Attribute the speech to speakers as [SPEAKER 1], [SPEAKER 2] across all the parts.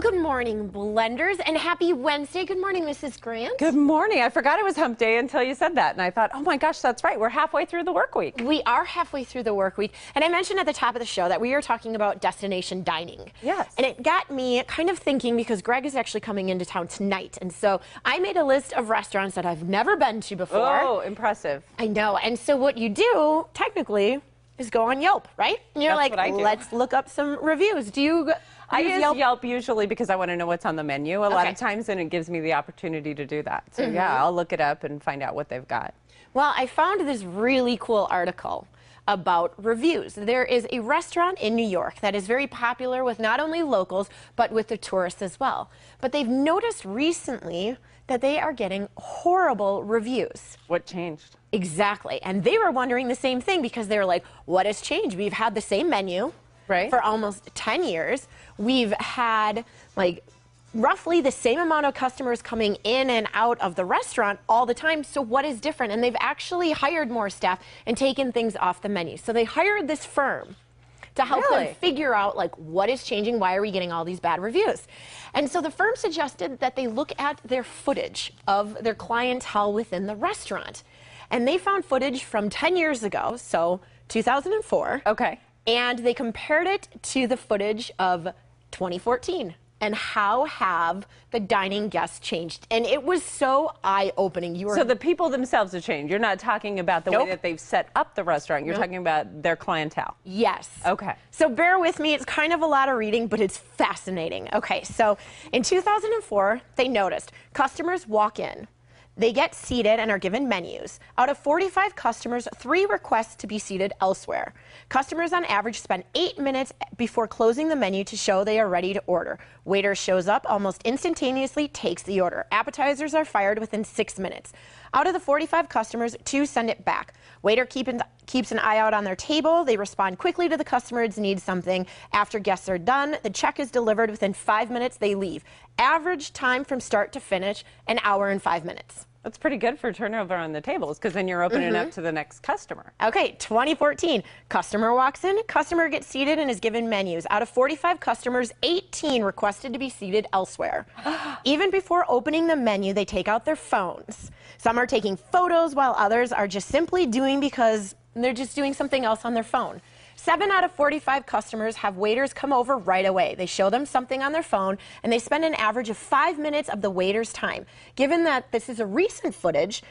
[SPEAKER 1] Well, good morning, Blenders, and happy Wednesday. Good morning, Mrs. Grant.
[SPEAKER 2] Good morning. I forgot it was hump day until you said that, and I thought, oh my gosh, that's right. We're halfway through the work week.
[SPEAKER 1] We are halfway through the work week, and I mentioned at the top of the show that we are talking about destination dining.
[SPEAKER 2] Yes.
[SPEAKER 1] And it got me kind of thinking because Greg is actually coming into town tonight, and so I made a list of restaurants that I've never been to before.
[SPEAKER 2] Oh, impressive.
[SPEAKER 1] I know, and so what you do, technically, is go on Yelp, right? And you're
[SPEAKER 2] That's
[SPEAKER 1] like,
[SPEAKER 2] what I do.
[SPEAKER 1] let's look up some reviews. Do you
[SPEAKER 2] I use
[SPEAKER 1] Yelp?
[SPEAKER 2] Yelp usually because I want to know what's on the menu a lot of times, and it gives me the opportunity to do that. So yeah, I'll look it up and find out what they've got.
[SPEAKER 1] Well, I found this really cool article about reviews. There is a restaurant in New York that is very popular with not only locals, but with the tourists as well. But they've noticed recently that they are getting horrible reviews.
[SPEAKER 2] What changed?
[SPEAKER 1] Exactly. And they were wondering the same thing because they were like, what has changed? We've had the same menu for almost 10 years. We've had like roughly the same amount of customers coming in and out of the restaurant all the time. So what is different? And they've actually hired more staff and taken things off the menu. So they hired this firm to help them figure out like what is changing, why are we getting all these bad reviews? And so the firm suggested that they look at their footage of their clientele within the restaurant. And they found footage from 10 years ago, so 2004.
[SPEAKER 2] Okay.
[SPEAKER 1] And they compared it to the footage of 2014. And how have the dining guests changed? And it was so eye-opening.
[SPEAKER 2] So the people themselves have changed. You're not talking about the way that they've set up the restaurant. You're talking about their clientele.
[SPEAKER 1] Yes.
[SPEAKER 2] Okay.
[SPEAKER 1] So bear with me. It's kind of a lot of reading, but it's fascinating. Okay, so in 2004, they noticed customers walk in. They get seated and are given menus. Out of 45 customers, 3 request to be seated elsewhere. Customers on average spend 8 minutes before closing the menu to show they are ready to order. Waiter shows up almost instantaneously, takes the order. Appetizers are fired within 6 minutes. Out of the 45 customers, 2 send it back. Waiter keeps an eye out on their table. They respond quickly to the customer's needs something. After guests are done, the check is delivered within 5 minutes. They leave. Average time from start to finish, an hour and 5 minutes.
[SPEAKER 2] That's pretty good for turnover on the tables because then you're opening up to the next customer.
[SPEAKER 1] Okay, 2014. Customer walks in, customer gets seated and is given menus. Out of 45 customers, 18 requested to be seated elsewhere. Even before opening the menu, they take out their phones. Some are taking photos while others are just simply doing because they're just doing something else on their phone. 7 out of 45 customers have waiters come over right away. They show them something on their phone, and they spend an average of 5 minutes of the waiter's time. Given that this is a recent footage,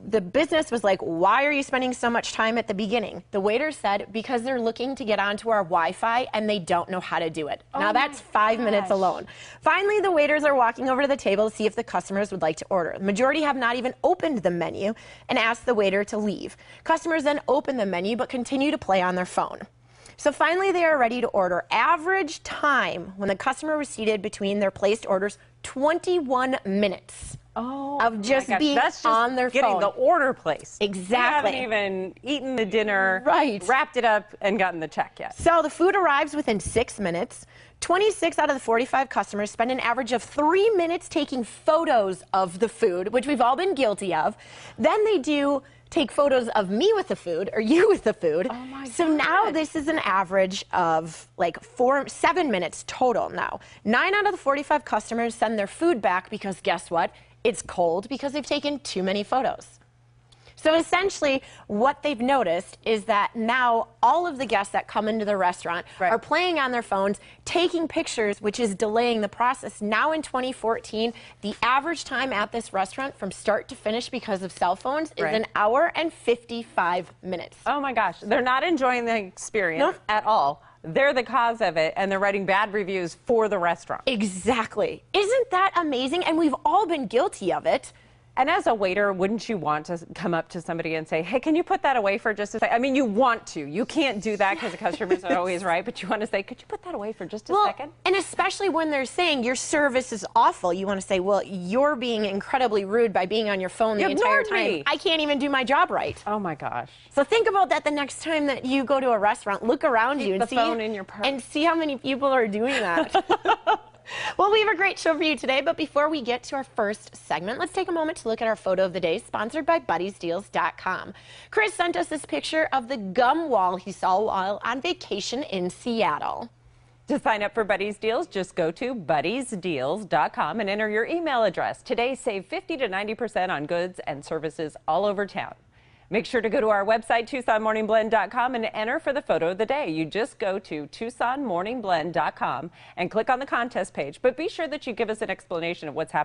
[SPEAKER 1] the business was like, why are you spending so much time at the beginning? The waiter said, because they're looking to get onto our Wi-Fi and they don't know how to do it. Now that's 5 minutes alone. Finally, the waiters are walking over to the table to see if the customers would like to order. The majority have not even opened the menu and asked the waiter to leave. Customers then open the menu but continue to play on their phone. So finally, they are ready to order. Average time when the customer was seated between their placed orders, 21 minutes. Of just being
[SPEAKER 2] That's just
[SPEAKER 1] on their
[SPEAKER 2] getting
[SPEAKER 1] phone.
[SPEAKER 2] the order placed.
[SPEAKER 1] Exactly.
[SPEAKER 2] You haven't even eaten the dinner,
[SPEAKER 1] Right.
[SPEAKER 2] wrapped it up, and gotten the check yet.
[SPEAKER 1] So the food arrives within 6 minutes. 26 out of the 45 customers spend an average of 3 minutes taking photos of the food, which we've all been guilty of. Then they do take photos of me with the food or you with the food.
[SPEAKER 2] Oh my
[SPEAKER 1] So
[SPEAKER 2] God.
[SPEAKER 1] now this is an average of like 7 minutes total now. 9 out of the 45 customers send their food back because guess what? It's cold because they've taken too many photos. So essentially, what they've noticed is that now all of the guests that come into the restaurant are playing on their phones, taking pictures, which is delaying the process. Now in 2014, the average time at this restaurant from start to finish because of cell phones is an hour and 55 minutes.
[SPEAKER 2] Oh my gosh, they're not enjoying the experience at all. They're the cause of it, and they're writing bad reviews for the restaurant.
[SPEAKER 1] Exactly. Isn't that amazing? And we've all been guilty of it.
[SPEAKER 2] And as a waiter, wouldn't you want to come up to somebody and say, hey, can you put that away for just a second? I mean, you want to. You can't do that because the customers are always right, but you want to say, could you put that away for just a second?
[SPEAKER 1] And especially when they're saying your service is awful, you want to say, well, you're being incredibly rude by being on your phone the entire time. I can't even do my job right.
[SPEAKER 2] Oh my gosh.
[SPEAKER 1] So think about that the next time that you go to a restaurant. Look around you and
[SPEAKER 2] the phone in your purse.
[SPEAKER 1] And see how many people are doing that. Well, we have a great show for you today, but before we get to our first segment, let's take a moment to look at our photo of the day, sponsored by Buddy'sDeals.com. Chris sent us this picture of the gum wall he saw while on vacation in Seattle.
[SPEAKER 2] To sign up for Buddy's Deals, just go to buddysdeals.com and enter your email address. Today, save 50 to 90% on goods and services all over town. Make sure to go to our website, TucsonMorningBlend.com, and enter for the photo of the day. You just go to TucsonMorningBlend.com and click on the contest page, but be sure that you give us an explanation of what's happening.